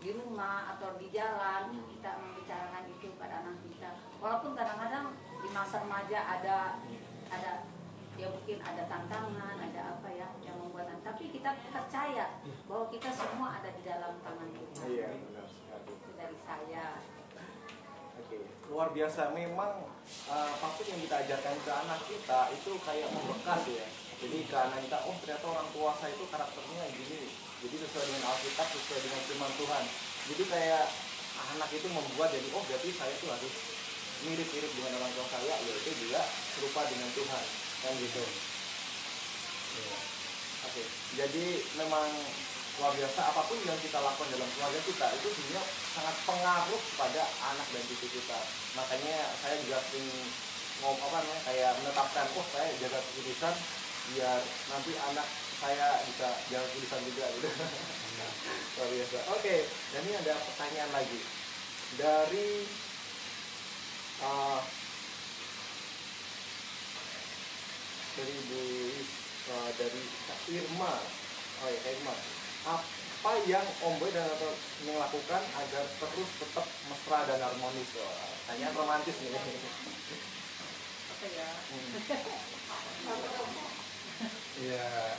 di rumah atau di jalan, kita membicarakan itu pada anak kita. Walaupun kadang-kadang di masa remaja ada ya mungkin ada tantangan, ada apa ya yang membuat, tapi kita percaya bahwa kita semua ada di dalam tangan Tuhan. Iya, benar sekali. Itu dari saya. Oke, luar biasa. Memang pasti yang kita ajarkan ke anak kita itu kayak membekas ya. Jadi ke anak kita, oh ternyata orang tua saya itu karakternya gini. Jadi sesuai dengan Alkitab, sesuai dengan firman Tuhan. Jadi kayak anak itu membuat jadi, oh berarti saya itu harus mirip-mirip dengan orang tua saya, yaitu juga serupa dengan Tuhan, kan gitu. Oke, jadi memang luar biasa, apapun yang kita lakukan dalam keluarga kita itu sebenarnya sangat pengaruh pada anak dan cucu kita. Makanya saya juga sering kayak menetapkan, oh saya jaga tulisan biar nanti anak saya bisa jaga tulisan juga gitu. Luar biasa. Oke, dan ini ada pertanyaan lagi dari Bu dari Kak Irma. Oh ya, Kak Irma. Apa yang Om Boy dan Atau melakukan agar terus tetap mesra dan harmonis? Tanyaan romantis nih. Apa ya? Ya,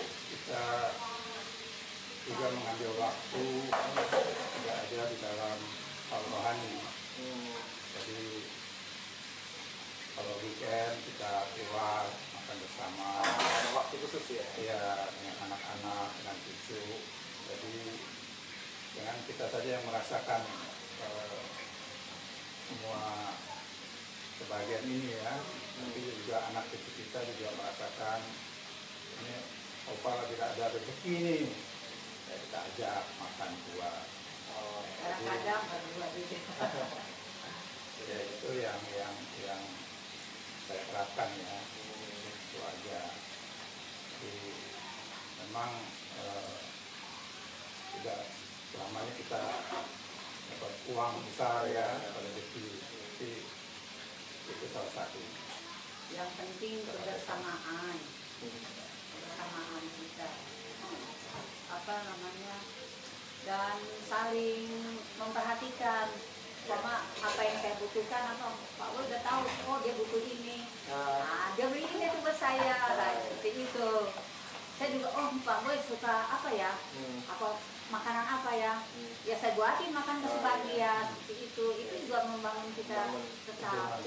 kita juga mengambil waktu tidak ada di dalam hal rohani. Jadi kalau weekend kita keluar makan bersama, Ada waktu khusus ya? ya dengan anak-anak, dengan cucu. Jadi Jangan kita saja yang merasakan semua kebahagiaan ini ya, tapi juga anak cucu kita juga merasakan ini. Opa tidak ada rezeki nih, ya kita ajak makan buah. Kadang-kadang berdua juga. Ya itu yang saya terapkan ya, itu aja. Jadi memang tidak selamanya kita dapat uang besar ya, dapat rezeki, tapi itu salah satu. Yang penting kebersamaan kita, apa namanya, dan saling memperhatikan. Sama apa yang saya butuhkan, apa Pak Boy udah tahu, oh dia butuh ini, nah dia beli ini tuh buat saya, nah, seperti itu. Saya juga, oh Pak Boy suka apa ya, apa makanan apa ya, ya saya buatin makan kesukaan dia, seperti itu juga membangun kita tetap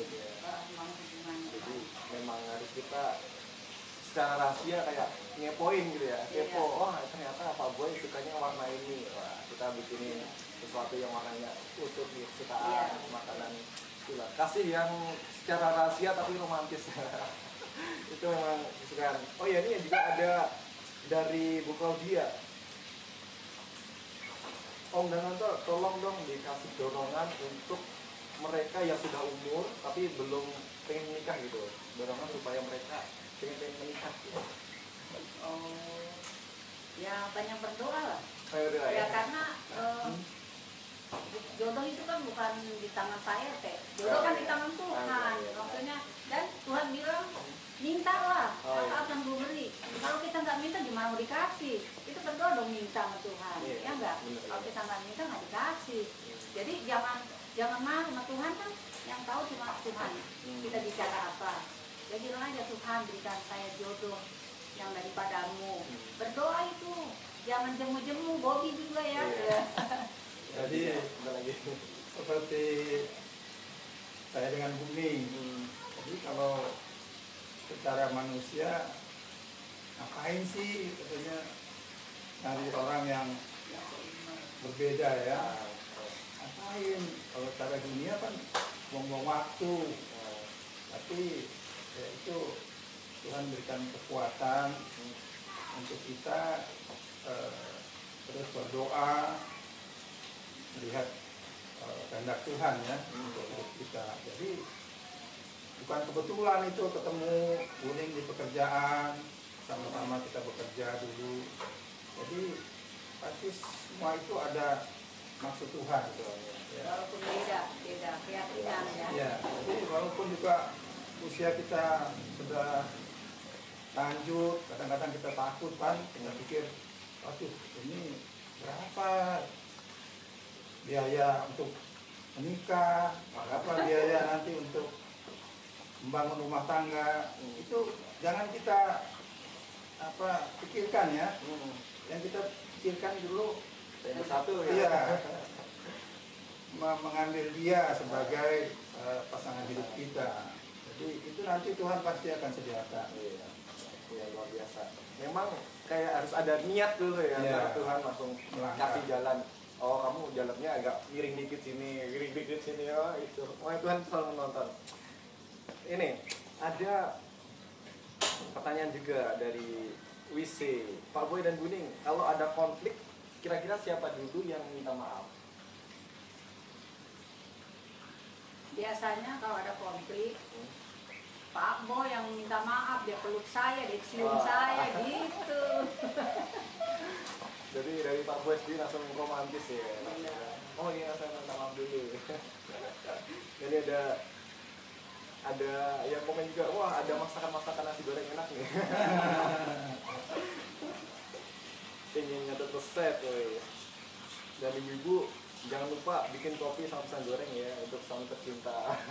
membangun hubungan. Jadi memang harus kita secara rahasia kayak ngepoin gitu ya, kepo, oh ternyata Pak Boy sukanya warna ini, wah kita bikinin sesuatu yang warnanya utuh nih, kesukaan makanan itulah. Kasih yang secara rahasia tapi romantis. Itu memang kesukaan. Oh ya, ini juga ada dari Bu Claudia. Om dan Tante tolong dong dikasih dorongan untuk mereka yang sudah umur tapi belum pengen menikah gitu, dorongan supaya mereka pengen menikah gitu. Oh, ya banyak berdoa lah. Ya, Ya karena jodoh itu kan bukan di tangan saya, Teh. Jodoh kan di tangan Tuhan. Maksudnya, dan Tuhan bilang mintalah, maka akan gue beri. Kalau kita nggak minta gimana mau dikasih? Itu berdoa dong minta sama Tuhan, ya nggak? Kalau kita nggak minta nggak dikasih. Jadi jangan marah sama Tuhan, kan yang tahu cuma Tuhan. Kita bicara apa? Ya bilang aja, Tuhan berikan saya jodoh yang daripadamu. Berdoa itu, jangan jemu-jemu, Bobby juga ya. Jadi seperti saya dengan Bumi. Jadi kalau secara manusia ngapain sih katanya cari orang yang berbeda ya? Ngapain? Kalau secara dunia kan buang-buang waktu. Tapi ya itu Tuhan berikan kekuatan untuk kita terus berdoa, melihat kehendak Tuhan ya untuk hidup kita. Jadi bukan kebetulan itu ketemu Buning di pekerjaan, sama-sama kita bekerja dulu. Jadi pasti semua itu ada maksud Tuhan gitu. Ya. Walaupun beda keyakinan ya. Ya, jadi walaupun juga usia kita sudah lanjut, kadang-kadang kita takut kan, kita pikir, waduh ini berapa biaya untuk menikah, berapa biaya nanti untuk membangun rumah tangga. Itu jangan kita pikirkan ya. Yang kita pikirkan dulu satu ya, mengambil dia sebagai pasangan hidup kita. Jadi itu nanti Tuhan pasti akan sediakan. Iya, luar biasa. Memang kayak harus ada niat dulu ya, Tuhan langsung kasih jalan. Oh, kamu jalannya agak miring dikit sini, oh itu. Oh, Tuhan selalu menonton. Ini ada pertanyaan juga dari WC, Pak Boy dan Buning. Kalau ada konflik, kira-kira siapa dulu yang minta maaf? Biasanya kalau ada konflik, Pak Boy yang minta maaf, dia peluk saya, dia cium saya gitu. Jadi dari Pak Boy sendiri langsung romantis ya. Oh iya, saya minta maaf dulu. Jadi ada yang komen juga, wah ada masakan nasi goreng enak nih. Pengen nyatet resep, woy. Dan ibu-ibu jangan lupa bikin kopi sama pisang goreng ya untuk sang tercinta.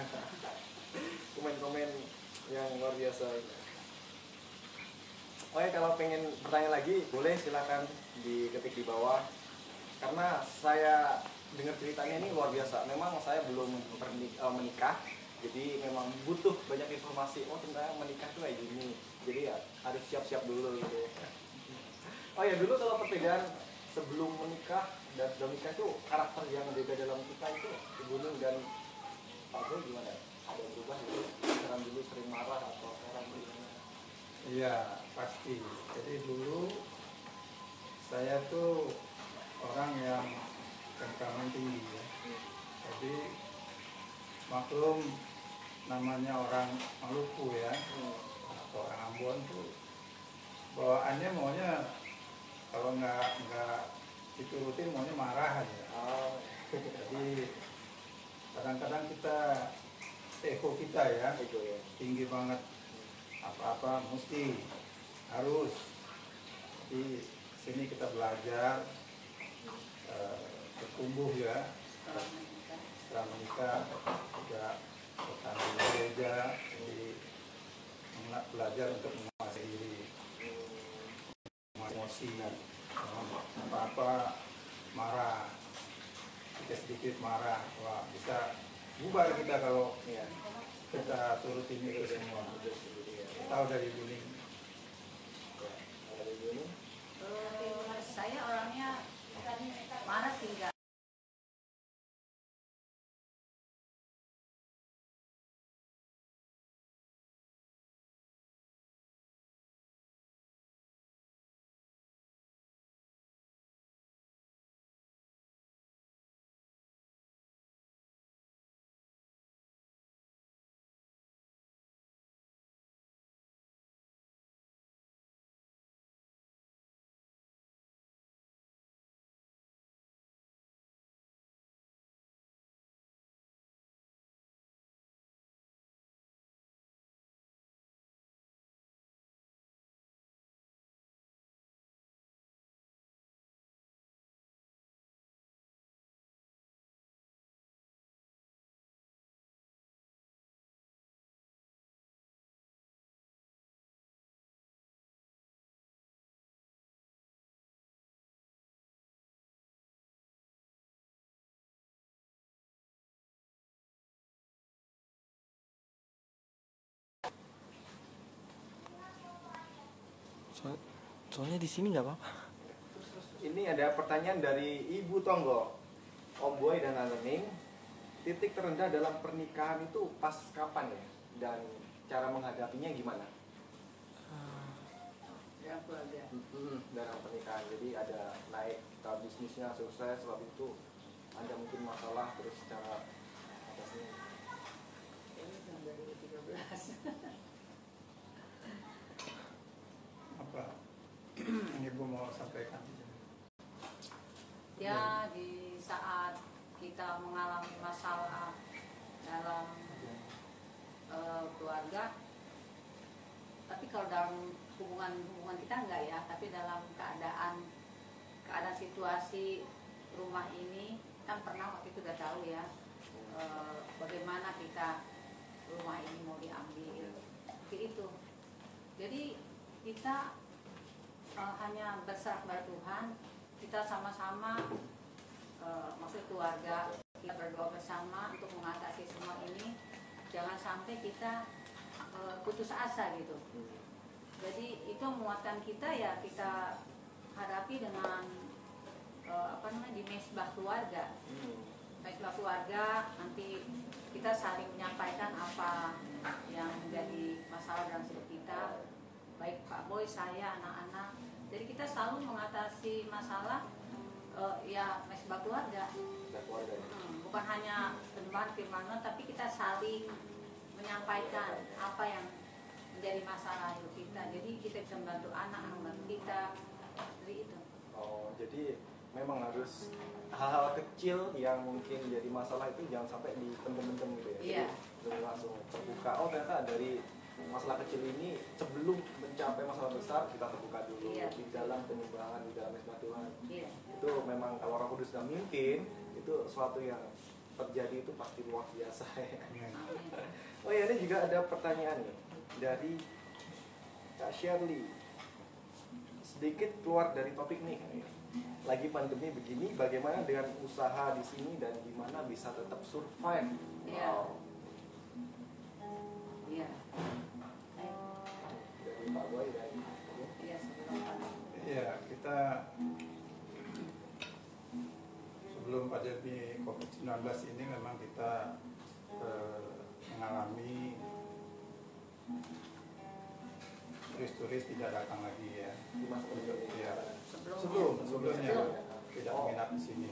Komen-komen yang luar biasa. Oke, kalau pengen bertanya lagi boleh silakan diketik di bawah. Karena saya dengar ceritanya ini luar biasa. Memang saya belum menikah, jadi memang butuh banyak informasi. Oh ternyata menikah tuh kayak gini. Jadi ya harus siap-siap dulu gitu. Oh ya, dulu kalau perbedaan sebelum menikah dan Dominika itu karakter yang beda dalam kita itu, Ibu Ning dan Pak Boy gimana? Ada berubah itu? Sekarang dulu sering marah atau sekarang gimana? Iya, pasti. Jadi dulu saya tuh orang yang temperamen tinggi ya. Jadi maklum namanya orang Maluku ya, atau orang Ambon tuh bawaannya maunya kalau nggak diturutin maunya marah aja. Jadi kadang-kadang kita ego kita ya, Itu ya. tinggi banget, apa-apa mesti harus. Di sini kita belajar bertumbuh ya, setelah menikah juga bertani di gereja, jadi belajar untuk menguasai diri, emosi, apa-apa marah, sedikit marah, wah bisa bubar kita kalau Iya. kita turutin itu semua. Tahu dari Ibu Ning. Ada Ibu Ning? Saya orangnya marah tinggal. Soalnya di sini nggak apa-apa. Ini ada pertanyaan dari Ibu Tonggo, Om Boy dan Tante Ning. Titik terendah dalam pernikahan itu pas kapan ya? Dan cara menghadapinya gimana? Ya, keluarga. Dalam pernikahan, jadi ada naik kita bisnisnya sukses, waktu itu ada mungkin masalah, terus cara atasnya. Ini tahun 2013. Apa yang Ibu mau sampaikan? Ya, di saat kita mengalami masalah dalam keluarga, tapi kalau dalam hubungan kita enggak ya, tapi dalam keadaan situasi rumah ini kan pernah waktu itu udah tahu ya, bagaimana kita rumah ini mau diambil seperti itu. Jadi kita hanya berserah pada Tuhan, kita sama-sama maksud keluarga, kita berdoa bersama untuk mengatasi semua ini. Jangan sampai kita putus asa gitu. Jadi itu menguatkan kita ya, kita hadapi dengan di mesbah keluarga. Mesbah keluarga, nanti kita saling menyampaikan apa yang menjadi masalah dalam hidup kita, baik Pak Boy, saya, anak-anak. Jadi kita selalu mengatasi masalah ya mesbah keluarga. Bukan hanya penyembahan firman, tapi kita saling menyampaikan apa yang menjadi masalah hidup kita. Jadi kita bisa membantu anak-anak kita. Jadi itu. Oh, jadi memang harus hal-hal kecil yang mungkin jadi masalah itu jangan sampai dipendem-pendem gitu ya. Iya. Jadi langsung terbuka. Oh, ternyata dari masalah kecil ini sebelum mencapai masalah besar kita terbuka dulu. Iya. Di dalam penyembahan, di dalam hikmat Tuhan. Iya. Itu memang kalau Roh Kudus sudah mimpin, itu sesuatu yang terjadi itu pasti luar biasa ya. Oh ya, ini juga ada pertanyaan nih dari Kak Shirley. Sedikit keluar dari topik nih. Lagi pandemi begini, bagaimana dengan usaha di sini dan gimana bisa tetap survive? Iya. Wow. Iya. Dari Pak Boy dan Iya, sebelum pandemi. Iya, kita ini memang kita mengalami turis-turis tidak datang lagi ya. Di masa berikutnya. Ya. Sebelumnya Sebelumnya tidak menginap di sini.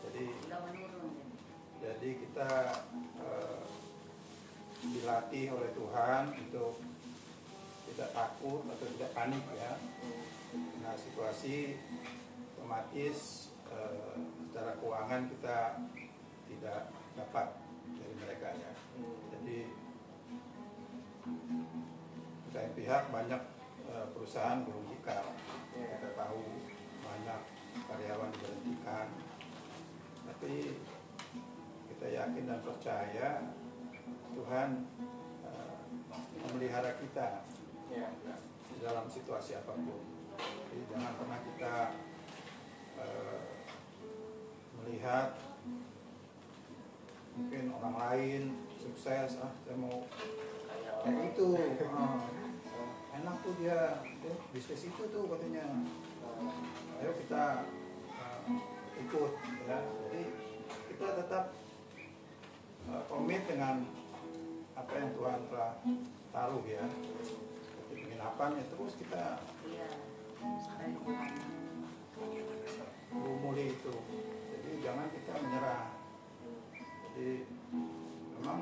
Jadi udah menurun. Jadi kita dilatih oleh Tuhan untuk tidak takut atau tidak panik ya. Nah situasi otomatis secara keuangan kita tidak dapat dari mereka ya. Jadi dari pihak banyak perusahaan dirugikan. Kita tahu banyak karyawan diberhentikan. Tapi kita yakin dan percaya Tuhan memelihara kita di dalam situasi apapun. Jadi jangan pernah kita melihat mungkin orang lain sukses, saya mau kayak itu, enak tuh dia bisnis itu tuh katanya, ayo kita ikut ya. Jadi kita tetap komit dengan apa yang Tuhan telah taruh ya. Seperti penginapan ya terus kita berumuli itu. Jadi jangan kita menyerah. Jadi memang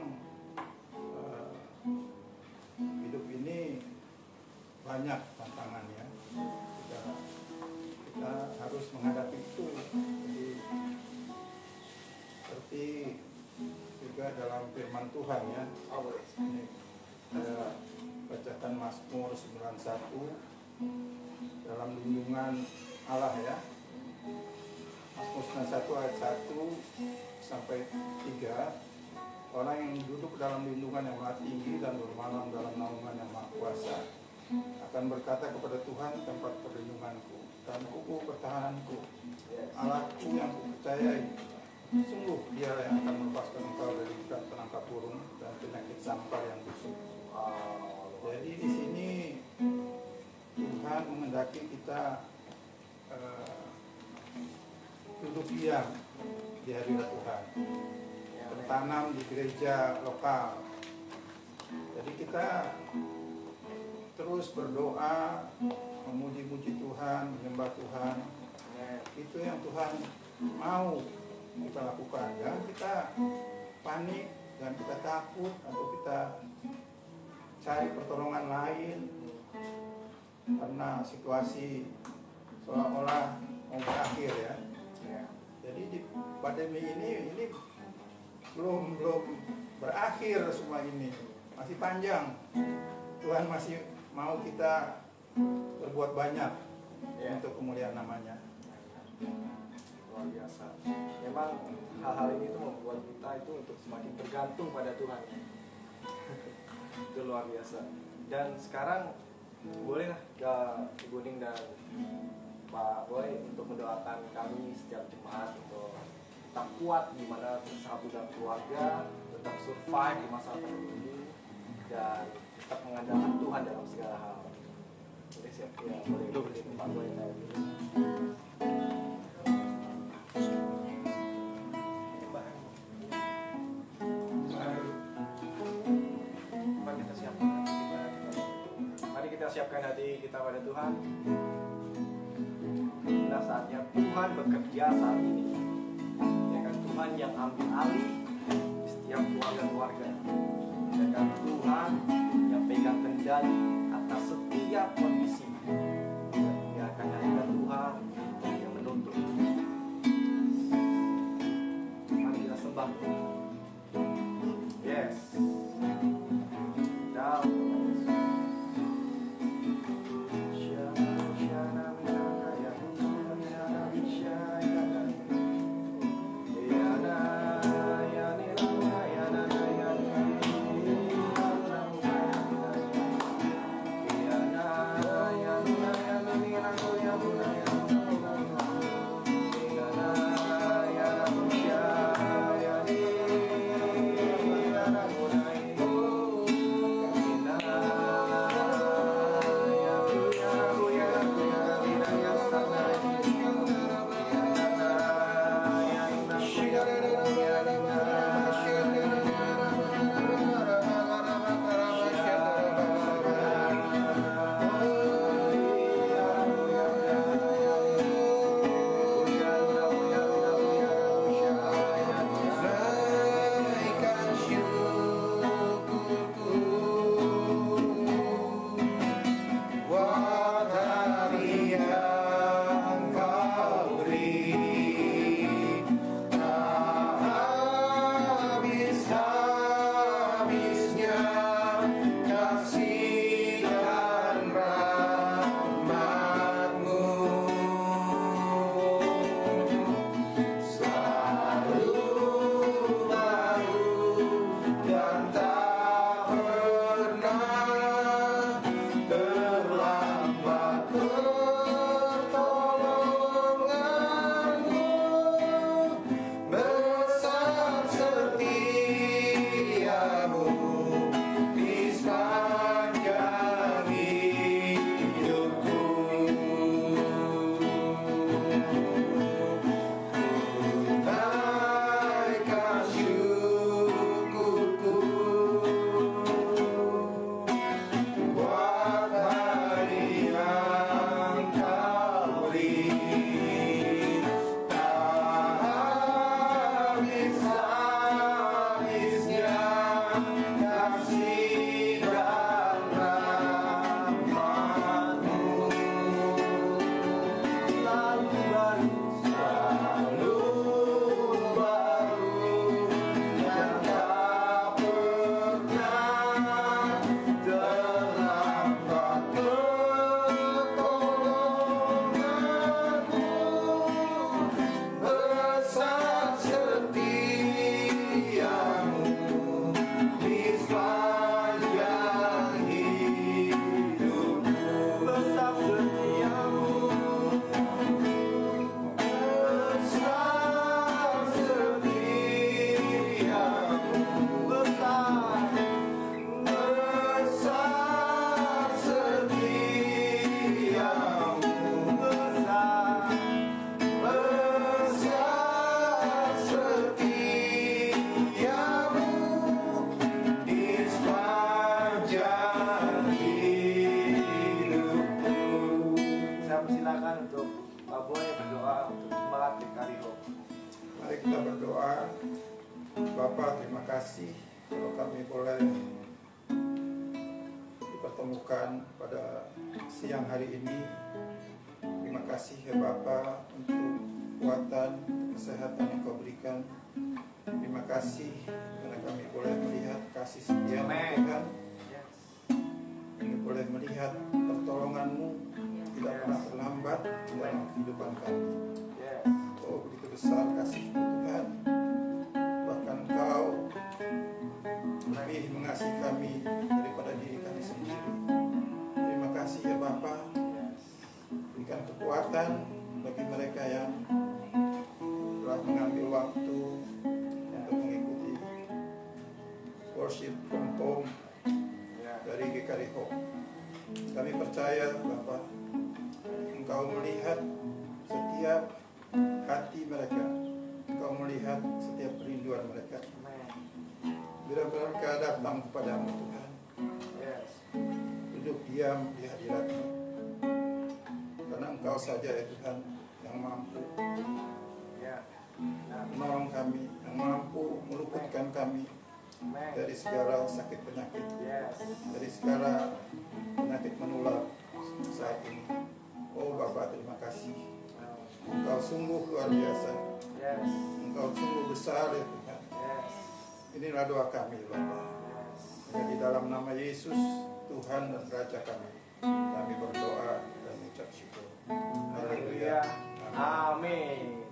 hidup ini banyak tantangannya. Kita harus menghadapi itu. Jadi seperti juga dalam firman Tuhan ya. Ini saya bacakan Mazmur 91 dalam lindungan Allah ya. Mazmur 91 ayat 1 sampai 3. Orang yang duduk dalam lindungan yang maha tinggi dan bermalam dalam naungan yang maha kuasa akan berkata kepada Tuhan, tempat perlindunganku dan kuku pertahananku, Allahku yang kupercayai. Sungguh dia yang akan melepaskan engkau dari ikat penangkap burung dan penyakit sampar yang busuk. Jadi di sini Tuhan menghendaki kita duduk diam di hadirat Tuhan, bertanam di gereja lokal. Jadi kita terus berdoa, memuji-muji Tuhan, menyembah Tuhan. Itu yang Tuhan mau kita lakukan. Jangan kita panik dan kita takut atau kita cari pertolongan lain karena situasi seolah-olah mau berakhir ya. Jadi di pandemi ini belum berakhir semua ini, masih panjang. Tuhan masih mau kita berbuat banyak untuk kemuliaan namanya. Luar biasa. Memang hal-hal ini tuh membuat kita itu untuk semakin bergantung pada Tuhan. Itu luar biasa. Dan sekarang bolehlah Ibu Ning dan Pak Boy untuk mendoakan kami setiap jemaat untuk tetap kuat di mana bersatu dan keluarga, tetap survive di masa pandemi ini dan tetap mengandalkan Tuhan dalam segala hal. Boleh siap ya, boleh Pak Boy tahu. Siapkan hati kita pada Tuhan. Nah saatnya Tuhan bekerja saat ini. Ya kan, Tuhan yang ambil alih di setiap keluarga-keluarga. Ya kan, Tuhan yang pegang kendali atas setiap kondisi. Ya kan, hanya Tuhan yang menuntut. Mari kita sembah. Yes. Down. berdoa untuk jemaat GKI Hope. Mari kita berdoa. Bapak, terima kasih kalau kami boleh dipertemukan pada siang hari ini. Terima kasih ya Bapak untuk kekuatan, kesehatan yang Kau berikan. Terima kasih karena kami boleh melihat kasih setia Tuhan. Kami boleh melihat pertolongan-Mu tidak pernah terlambat dalam kehidupan kami. Oh, begitu besar kasih Tuhan. Bahkan Engkau lebih mengasihi kami daripada diri kami sendiri. Terima kasih ya Bapa. Berikan kekuatan bagi mereka yang telah mengambil waktu untuk mengikuti worship from home dari GKI Hope. Kami percaya Bapa, Engkau melihat setiap hati mereka. Engkau melihat setiap kerinduan mereka. Bila mereka datang kepadamu Tuhan, duduk diam di hadirat-Mu. Karena Engkau saja ya Tuhan yang mampu menolong kami, yang mampu meluputkan kami dari segala sakit penyakit, dari segala penyakit menular saat ini. Oh Bapak, terima kasih. Engkau sungguh luar biasa. Engkau sungguh besar ya Tuhan. Inilah doa kami Bapak. Di dalam nama Yesus, Tuhan dan Raja kami, kami berdoa dan mengucap syukur. Haleluya. Amin.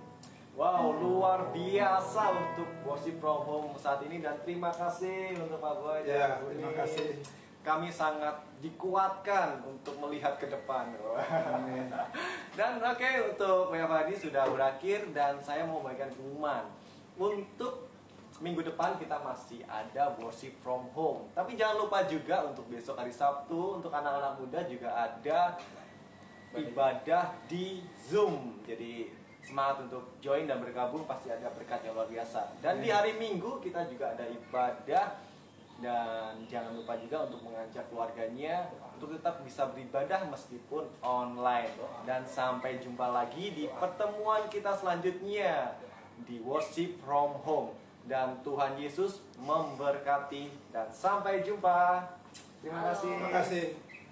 Wow, luar biasa untuk worship from home saat ini, dan terima kasih untuk Pak Boy. Ya, terima kasih. Kami sangat dikuatkan untuk melihat ke depan. Amin. Dan oke, untuk WFH sudah berakhir dan saya mau bagikan pengumuman. Untuk minggu depan kita masih ada worship from home. Tapi jangan lupa juga untuk besok hari Sabtu untuk anak-anak muda juga ada ibadah di Zoom. Jadi semangat untuk join dan bergabung, pasti ada berkat yang luar biasa. Dan di hari Minggu kita juga ada ibadah, dan jangan lupa juga untuk mengajak keluarganya untuk tetap bisa beribadah meskipun online. Dan sampai jumpa lagi di pertemuan kita selanjutnya di Worship from Home. Dan Tuhan Yesus memberkati dan sampai jumpa. Terima kasih. Terima kasih.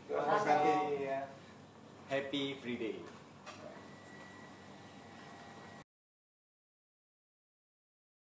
Terima kasih. Happy Free Day.